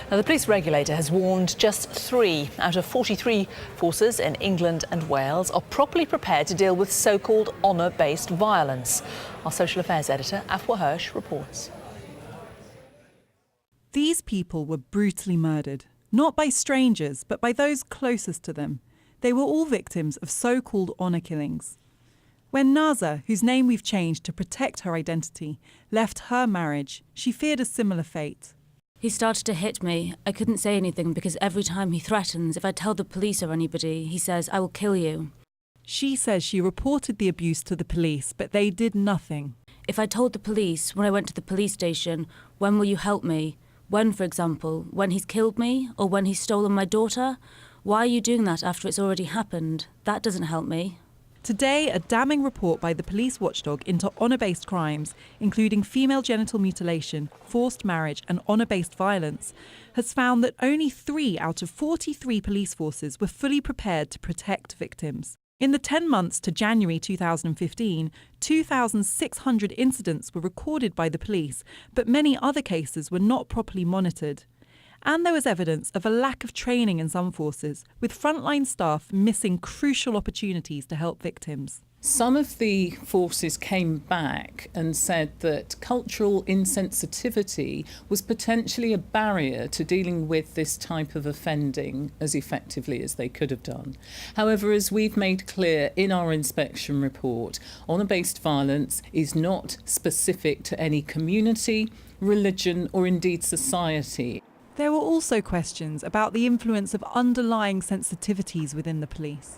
Now, the police regulator has warned just 3 out of 43 forces in England and Wales are properly prepared to deal with so-called honour-based violence. Our social affairs editor, IKWRO, reports. These people were brutally murdered, not by strangers, but by those closest to them. They were all victims of so-called honour killings. When Nazira, whose name we've changed to protect her identity, left her marriage, she feared a similar fate. He started to hit me. I couldn't say anything because every time he threatens, if I tell the police or anybody, he says, "I will kill you." She says she reported the abuse to the police, but they did nothing. If I told the police when I went to the police station, "When will you help me?" When, for example, when he's killed me or when he's stolen my daughter? Why are you doing that after it's already happened? That doesn't help me. Today, a damning report by the police watchdog into honour-based crimes, including female genital mutilation, forced marriage and honour-based violence, has found that only 3 out of 43 police forces were fully prepared to protect victims. In the 10 months to January 2015, 2,600 incidents were recorded by the police, but many other cases were not properly monitored. And there was evidence of a lack of training in some forces, with frontline staff missing crucial opportunities to help victims. Some of the forces came back and said that cultural insensitivity was potentially a barrier to dealing with this type of offending as effectively as they could have done. However, as we've made clear in our inspection report, honour-based violence is not specific to any community, religion or indeed society. There were also questions about the influence of underlying sensitivities within the police.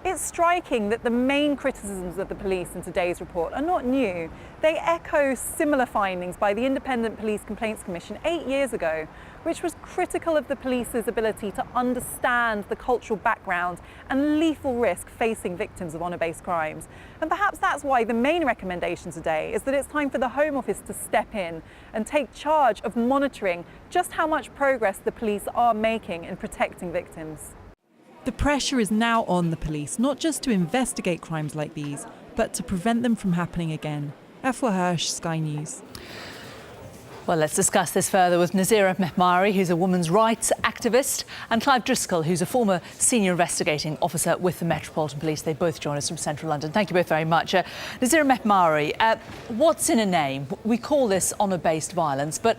It's striking that the main criticisms of the police in today's report are not new. They echo similar findings by the Independent Police Complaints Commission 8 years ago, which was critical of the police's ability to understand the cultural background and lethal risk facing victims of honour-based crimes. And perhaps that's why the main recommendation today is that it's time for the Home Office to step in and take charge of monitoring just how much progress the police are making in protecting victims. The pressure is now on the police, not just to investigate crimes like these, but to prevent them from happening again. IKWRO, Sky News. Well, let's discuss this further with Nazira Mehmari, who's a women's rights activist, and Clive Driscoll, who's a former senior investigating officer with the Metropolitan Police. They both join us from central London. Thank you both very much. Nazira Mehmari, what's in a name? We call this honour-based violence, but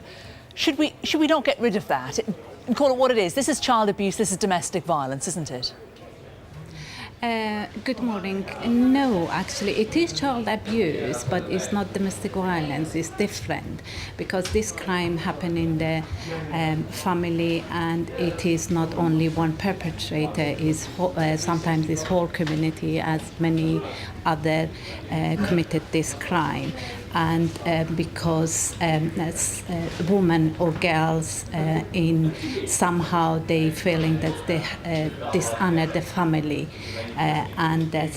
should we not get rid of that and call it what it is? This is child abuse, this is domestic violence, isn't it? Good morning. No, actually, it is child abuse, but it's not domestic violence. It's different because this crime happened in the family, and it is not only one perpetrator. It's sometimes this whole community, as many other committed this crime. And because as women or girls in somehow they feeling that they dishonor the family, and that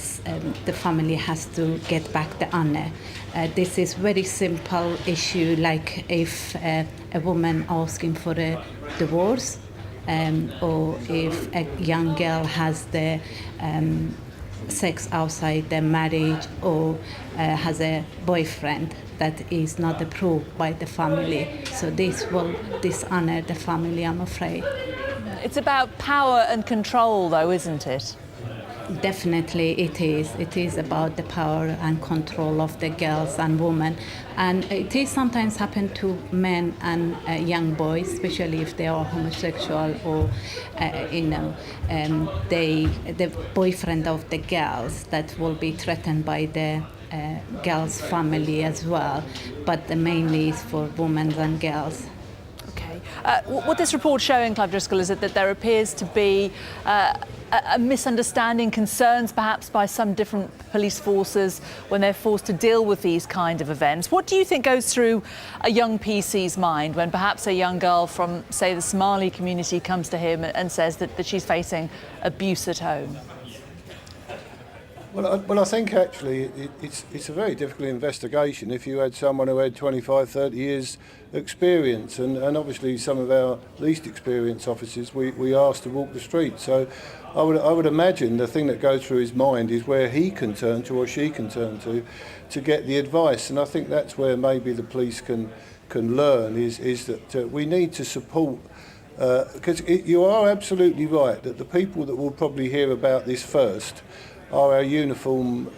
the family has to get back the honor. This is very simple issue, like if a woman asking for a divorce, or if a young girl has the sex outside the marriage, or has a boyfriend that is not approved by the family. So this will dishonor the family, I'm afraid. It's about power and control, though, isn't it? Definitely it is. It is about the power and control of the girls and women. And it is sometimes happen to men and young boys, especially if they are homosexual or, the boyfriend of the girls that will be threatened by the girls' family as well. But the mainly is for women and girls. Okay. What this report's showing, Clive Driscoll, is that there appears to be a misunderstanding, concerns perhaps by some different police forces when they're forced to deal with these kind of events. What do you think goes through a young PC's mind when perhaps a young girl from, say, the Somali community comes to him and says that she's facing abuse at home? Well, I think actually it's a very difficult investigation if you had someone who had 25, 30 years experience, and obviously some of our least experienced officers we asked to walk the street. So I would imagine the thing that goes through his mind is where he can turn to or she can turn to get the advice, and I think that's where maybe the police can learn is that we need to support Because you are absolutely right that the people that will probably hear about this first are our uniform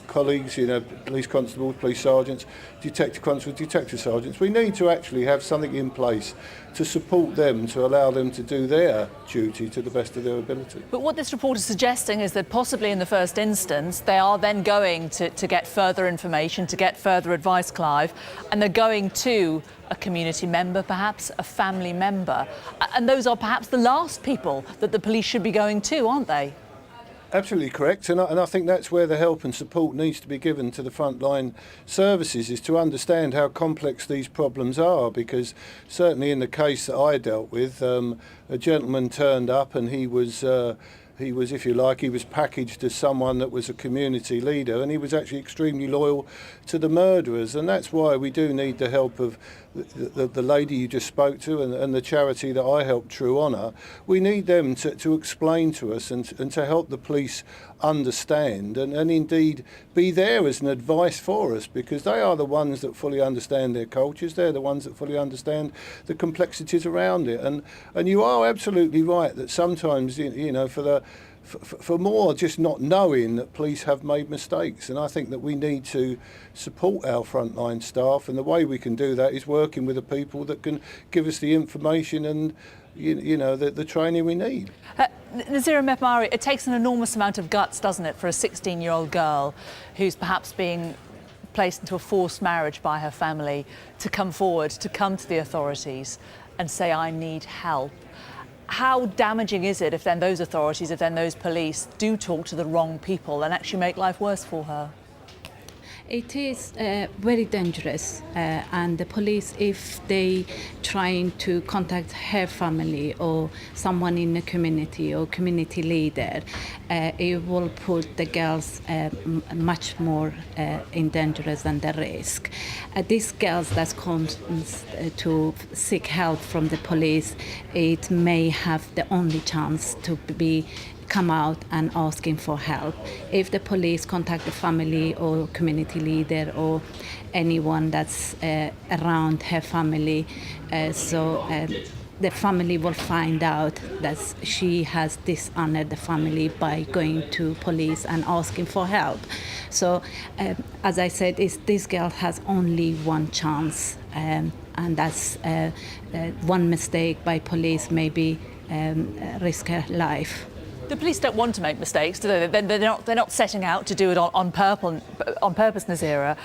colleagues, police constables, police sergeants, detective constables, detective sergeants. We need to actually have something in place to support them, to allow them to do their duty to the best of their ability. But what this report is suggesting is that possibly in the first instance, they are then going to get further information, to get further advice, Clive, and they're going to a community member, perhaps a family member. And those are perhaps the last people that the police should be going to, aren't they? Absolutely correct, and I think that's where the help and support needs to be given to the frontline services, is to understand how complex these problems are, because certainly in the case that I dealt with, a gentleman turned up and he was, if you like, he was packaged as someone that was a community leader, and he was actually extremely loyal to the murderers. And that's why we do need the help of the lady you just spoke to and the charity that I helped, True Honour. We need them to explain to us and to help the police understand and indeed be there as an advice for us, because they are the ones that fully understand their cultures. They're the ones that fully understand the complexities around it. And you are absolutely right that sometimes, for more just not knowing that police have made mistakes. And I think that we need to support our frontline staff, and the way we can do that is working with the people that can give us the information and the training we need. Nazira Mehmari, it takes an enormous amount of guts, doesn't it, for a 16-year-old girl who's perhaps being placed into a forced marriage by her family to come forward, to come to the authorities and say, I need help. How damaging is it if then those authorities, if then those police do talk to the wrong people and actually make life worse for her? It is very dangerous, and the police, if they trying to contact her family or someone in the community or community leader, it will put the girls much more in danger than the risk. These girls that come to seek help from the police, it may have the only chance to come out and asking for help. If the police contact the family or community leader or anyone that's around her family, the family will find out that she has dishonored the family by going to police and asking for help. So, as I said, this girl has only one chance, and that's one mistake by police maybe risk her life. The police don't want to make mistakes, do they? They're not setting out to do it on purpose, Nazira.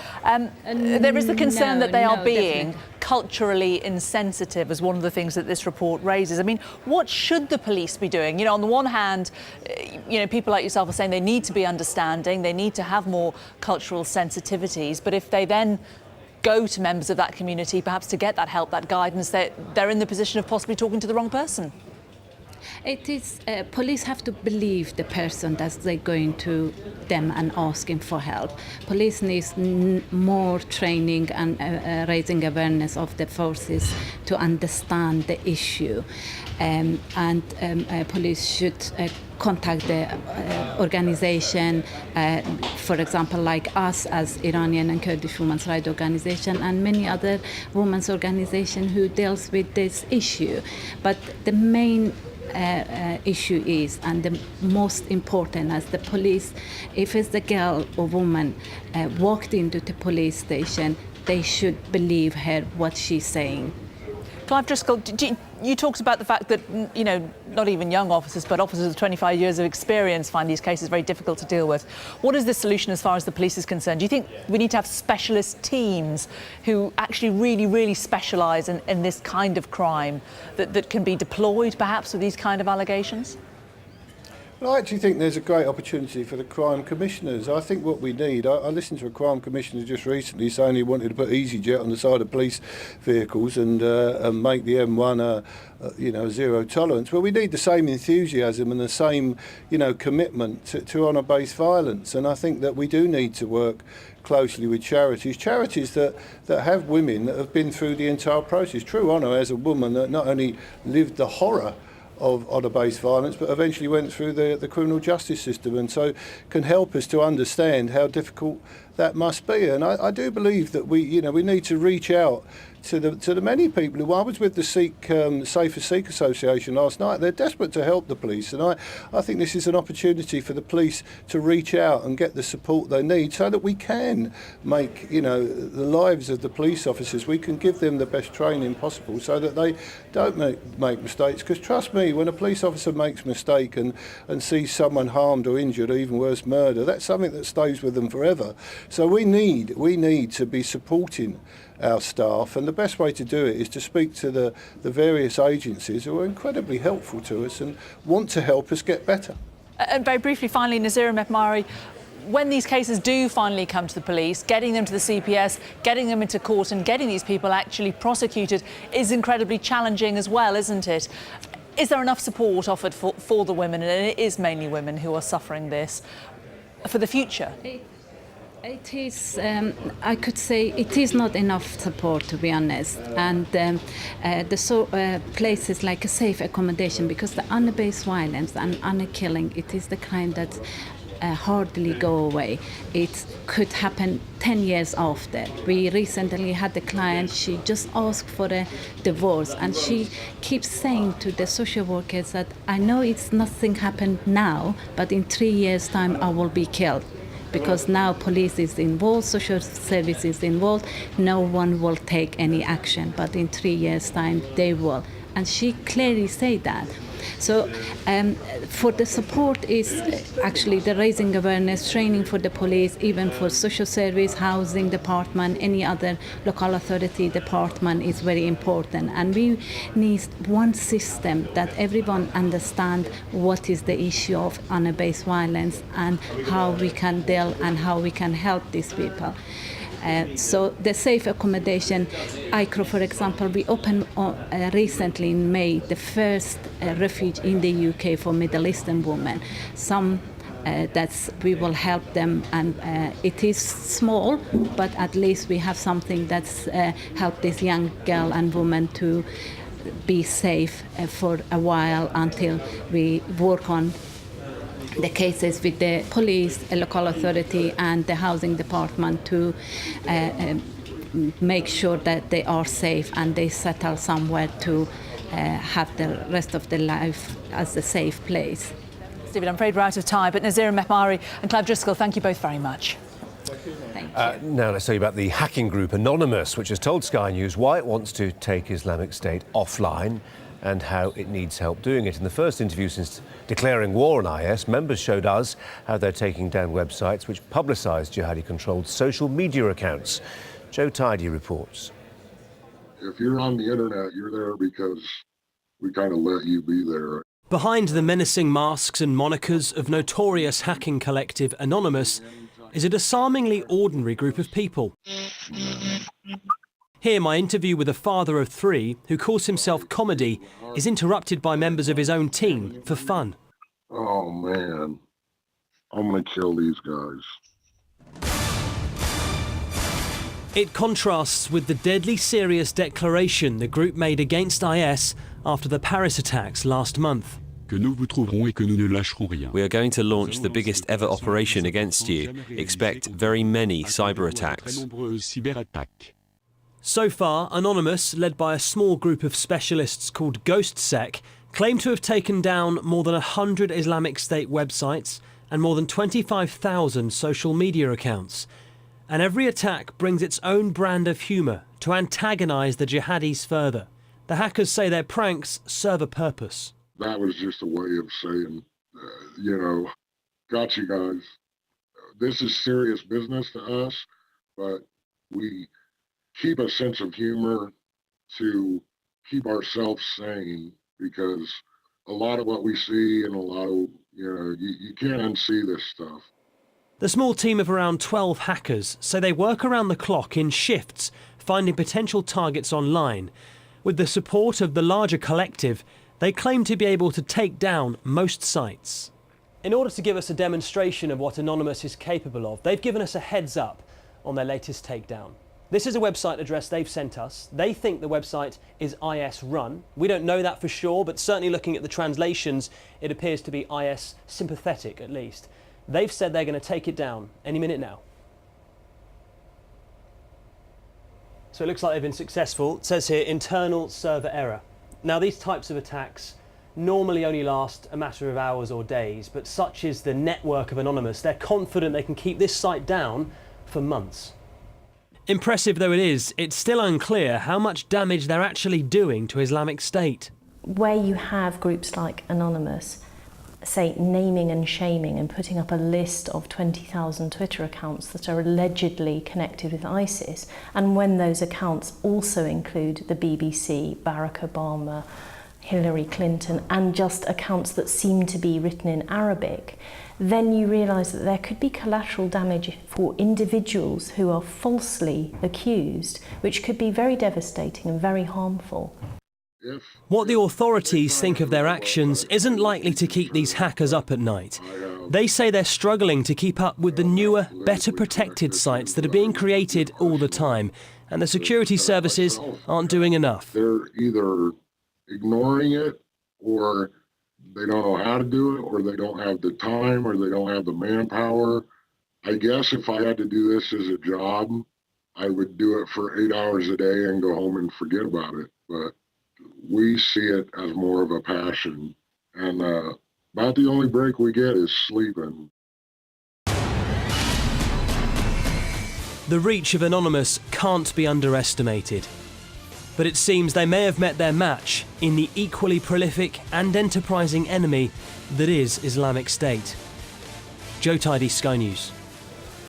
There is the concern that they are being definitely culturally insensitive, as one of the things that this report raises. I mean, what should the police be doing? On the one hand, people like yourself are saying they need to be understanding, they need to have more cultural sensitivities, but if they then go to members of that community, perhaps to get that help, that guidance, they're in the position of possibly talking to the wrong person. It is police have to believe the person that they're going to them and asking for help. Police needs more training and raising awareness of the forces to understand the issue, and police should contact the organization, for example, like us as Iranian and Kurdish Women's Rights Organization and many other women's organizations who deals with this issue. But the main issue is, and the most important, as the police, if it's the girl or woman walked into the police station, they should believe her what she's saying. Clive Driscoll, you talked about the fact that, not even young officers, but officers with 25 years of experience find these cases very difficult to deal with. What is the solution as far as the police is concerned? Do you think we need to have specialist teams who actually really, really specialise in this kind of crime that can be deployed, perhaps, with these kind of allegations? Well, I actually think there's a great opportunity for the crime commissioners. I think what we need, I listened to a crime commissioner just recently saying he wanted to put EasyJet on the side of police vehicles and make the M1 zero tolerance. Well, we need the same enthusiasm and the same, commitment to honour-based violence. And I think that we do need to work closely with charities that have women that have been through the entire process. True Honour as a woman that not only lived the horror of honour-based violence, but eventually went through the criminal justice system, and so can help us to understand how difficult that must be. And I do believe that we need to reach out to the many people who I was with the Safer Sikh Association last night. They're desperate to help the police, and I think this is an opportunity for the police to reach out and get the support they need so that we can make, the lives of the police officers, we can give them the best training possible so that they don't make mistakes. Because trust me, when a police officer makes a mistake and sees someone harmed or injured, or even worse, murder, that's something that stays with them forever. So we need to be supporting our staff, and the best way to do it is to speak to the various agencies who are incredibly helpful to us and want to help us get better. And very briefly, finally, Nazira Mehmari, when these cases do finally come to the police, getting them to the CPS, getting them into court and getting these people actually prosecuted is incredibly challenging as well, isn't it? Is there enough support offered for the women, and it is mainly women who are suffering this, for the future? It is, I could say, it is not enough support, to be honest. And places like a safe accommodation, because the honor-based violence and honor killing, it is the kind that hardly go away. It could happen 10 years after. We recently had a client, she just asked for a divorce, and she keeps saying to the social workers that I know it's nothing happened now, but in 3 years' time I will be killed. Because now police is involved, social service is involved, no one will take any action, but in 3 years' time they will. And she clearly said that. So for the support is actually the raising awareness, training for the police, even for social service, housing department, any other local authority department is very important. And we need one system that everyone understands what is the issue of honor-based violence and how we can deal and how we can help these people. So the safe accommodation, IKWRO, for example, we opened recently in May the first refuge in the UK for Middle Eastern women. Some we will help them, and it is small, but at least we have something that's helped this young girl and woman to be safe for a while until we work on the cases with the police, a local authority and the housing department to make sure that they are safe and they settle somewhere to have the rest of their life as a safe place. Stephen, I'm afraid we're out of time, but Nazira Mehmari and Clive Driscoll, thank you both very much. Thank you. Now let's tell you about the hacking group Anonymous, which has told Sky News why it wants to take Islamic State offline and how it needs help doing it. In the first interview since declaring war on IS, members showed us how they're taking down websites which publicise jihadi-controlled social media accounts. Joe Tidy reports. If you're on the internet, you're there because we kind of let you be there. Behind the menacing masks and monikers of notorious hacking collective Anonymous is a disarmingly ordinary group of people. Here, my interview with a father of three who calls himself Comedy is interrupted by members of his own team for fun. Oh man, I'm gonna kill these guys. It contrasts with the deadly serious declaration the group made against IS after the Paris attacks last month. We are going to launch the biggest ever operation against you. Expect very many cyber attacks. So far, Anonymous, led by a small group of specialists called GhostSec, claim to have taken down more than 100 Islamic State websites and more than 25,000 social media accounts. And every attack brings its own brand of humour to antagonise the jihadis further. The hackers say their pranks serve a purpose. That was just a way of saying, got you guys. This is serious business to us, but we keep a sense of humor to keep ourselves sane, because a lot of what we see and a lot of, you can't unsee this stuff. The small team of around 12 hackers say they work around the clock in shifts, finding potential targets online. With the support of the larger collective, they claim to be able to take down most sites. In order to give us a demonstration of what Anonymous is capable of, they've given us a heads up on their latest takedown. This is a website address they've sent us. They think the website is IS run. We don't know that for sure, but certainly looking at the translations, it appears to be IS sympathetic at least. They've said they're going to take it down any minute now. It's So it looks like they've been successful. It says here, internal server error. Now, these types of attacks normally only last a matter of hours or days, but such is the network of Anonymous, they're confident they can keep this site down for months. Impressive though it is, it's still unclear how much damage they're actually doing to Islamic State. Where you have groups like Anonymous, say, naming and shaming and putting up a list of 20,000 Twitter accounts that are allegedly connected with ISIS, and when those accounts also include the BBC, Barack Obama, Hillary Clinton, and just accounts that seem to be written in Arabic, then you realise that there could be collateral damage for individuals who are falsely accused, which could be very devastating and very harmful. What the authorities think of their actions isn't likely to keep these hackers up at night. They say they're struggling to keep up with the newer, better protected sites that are being created all the time, and the security services aren't doing enough. They're either ignoring it, or they don't know how to do it, or they don't have the time, or they don't have the manpower. I guess if I had to do this as a job, I would do it for 8 hours a day and go home and forget about it. But we see it as more of a passion, and about the only break we get is sleeping. The reach of Anonymous can't be underestimated. But it seems they may have met their match in the equally prolific and enterprising enemy that is Islamic State. Joe Tidy, Sky News.